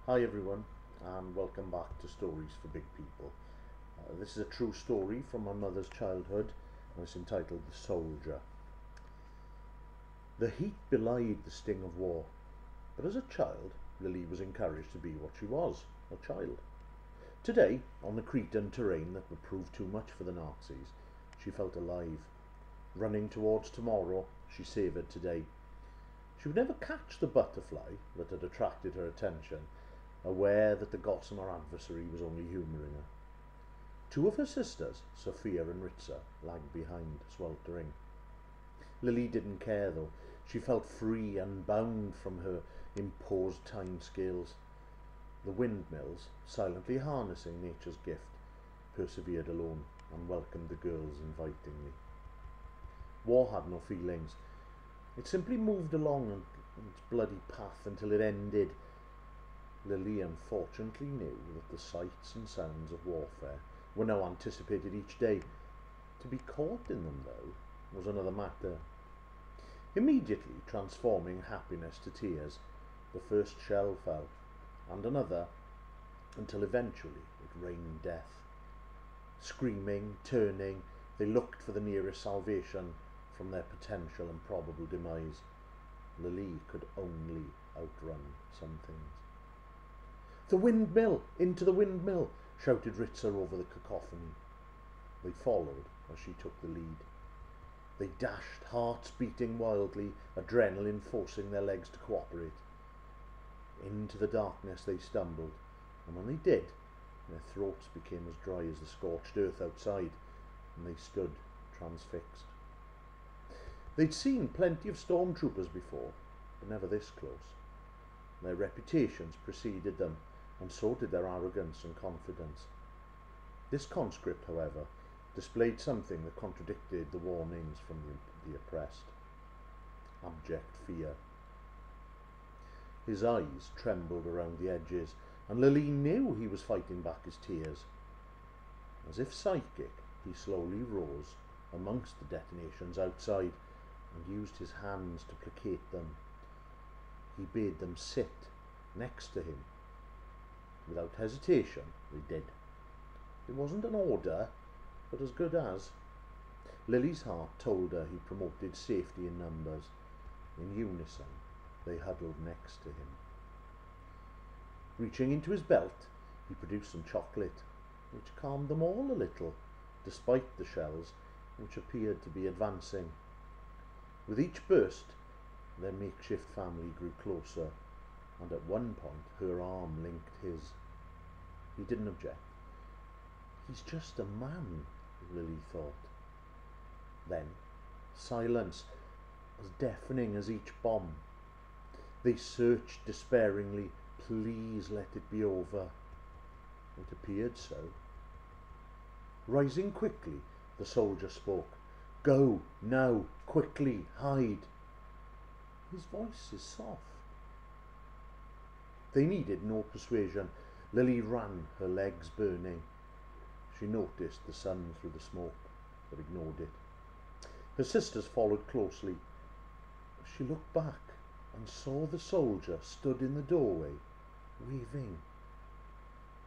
Hi everyone, and welcome back to Stories for Big People. This is a true story from my mother's childhood, and it's entitled The Soldier. The heat belied the sting of war, but as a child, Lily was encouraged to be what she was, a child. Today, on the Cretan terrain that would prove too much for the Nazis, she felt alive. Running towards tomorrow, she savoured today. She would never catch the butterfly that had attracted her attention, aware that the gossamer adversary was only humouring her. Two of her sisters, Sophia and Ritza, lagged behind, sweltering. Lily didn't care though. She felt free, unbound from her imposed time scales. The windmills, silently harnessing nature's gift, persevered alone and welcomed the girls invitingly. War had no feelings. It simply moved along its bloody path until it ended. Lily unfortunately knew that the sights and sounds of warfare were now anticipated each day. To be caught in them, though, was another matter. Immediately transforming happiness to tears, the first shell fell, and another, until eventually it rained death. Screaming, turning, they looked for the nearest salvation from their potential and probable demise. Lily could only outrun some things. "The windmill! Into the windmill!" shouted Ritzer over the cacophony. They followed as she took the lead. They dashed, hearts beating wildly, adrenaline forcing their legs to cooperate. Into the darkness they stumbled, and when they did, their throats became as dry as the scorched earth outside, and they stood transfixed. They'd seen plenty of stormtroopers before, but never this close. Their reputations preceded them, and so did their arrogance and confidence. This conscript, however, displayed something that contradicted the warnings from the oppressed: abject fear. His eyes trembled around the edges, and Lily knew he was fighting back his tears. As if psychic, he slowly rose amongst the detonations outside and used his hands to placate them. He bade them sit next to him. Without hesitation, they did. It wasn't an order, but as good as. Lily's heart told her he promoted safety in numbers. In unison, they huddled next to him. Reaching into his belt, he produced some chocolate, which calmed them all a little, despite the shells, which appeared to be advancing. With each burst, their makeshift family grew closer, and at one point her arm linked his. He didn't object. "He's just a man," Lily thought. Then, silence, as deafening as each bomb. They searched despairingly. Please let it be over. It appeared so. Rising quickly, the soldier spoke. "Go, now, quickly, hide." His voice is soft. They needed no persuasion. Lily ran, her legs burning. She noticed the sun through the smoke, but ignored it. Her sisters followed closely. She looked back and saw the soldier stood in the doorway, waving.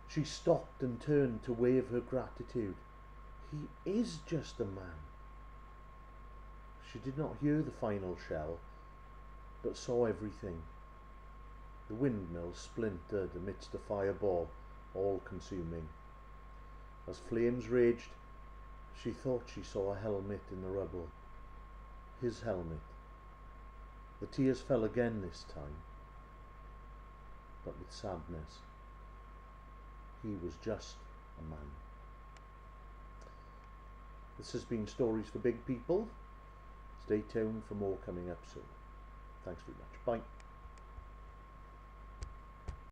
She stopped and turned to wave her gratitude. He is just a man. She did not hear the final shell, but saw everything. The windmill splintered amidst a fireball, all-consuming. As flames raged, she thought she saw a helmet in the rubble. His helmet. The tears fell again this time, but with sadness. He was just a man. This has been Stories for Big People. Stay tuned for more coming up soon. Thanks very much. Bye.